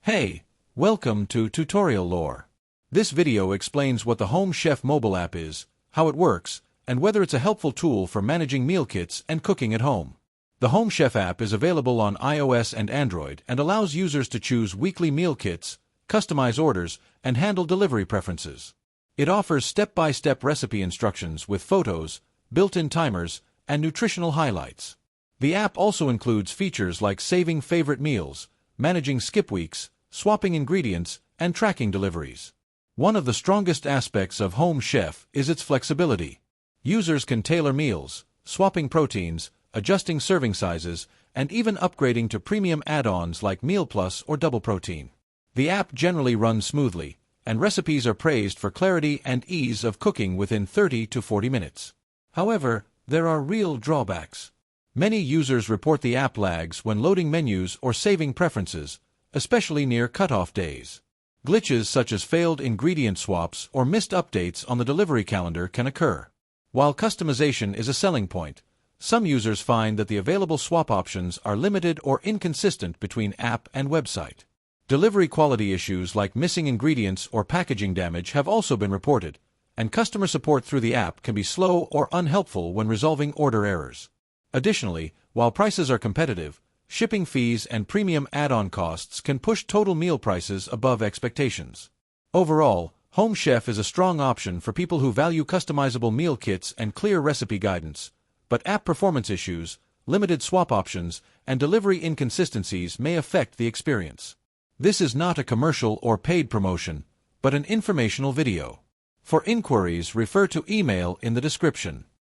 Hey, welcome to Tutorial Lore. This video explains what the Home Chef mobile app is, how it works, and whether it's a helpful tool for managing meal kits and cooking at home. The Home Chef app is available on iOS and Android and allows users to choose weekly meal kits, customize orders, and handle delivery preferences. It offers step-by-step recipe instructions with photos, built-in timers, and nutritional highlights. The app also includes features like saving favorite meals, managing skip weeks, swapping ingredients, and tracking deliveries. One of the strongest aspects of Home Chef is its flexibility. Users can tailor meals, swapping proteins, adjusting serving sizes, and even upgrading to premium add-ons like Meal Plus or Double Protein. The app generally runs smoothly, and recipes are praised for clarity and ease of cooking within 30 to 40 minutes. However, there are real drawbacks. Many users report the app lags when loading menus or saving preferences, especially near cutoff days. Glitches such as failed ingredient swaps or missed updates on the delivery calendar can occur. While customization is a selling point, some users find that the available swap options are limited or inconsistent between app and website. Delivery quality issues like missing ingredients or packaging damage have also been reported, and customer support through the app can be slow or unhelpful when resolving order errors. Additionally, while prices are competitive, shipping fees and premium add-on costs can push total meal prices above expectations. Overall, Home Chef is a strong option for people who value customizable meal kits and clear recipe guidance, but app performance issues, limited swap options, and delivery inconsistencies may affect the experience. This is not a commercial or paid promotion, but an informational video. For inquiries, refer to email in the description.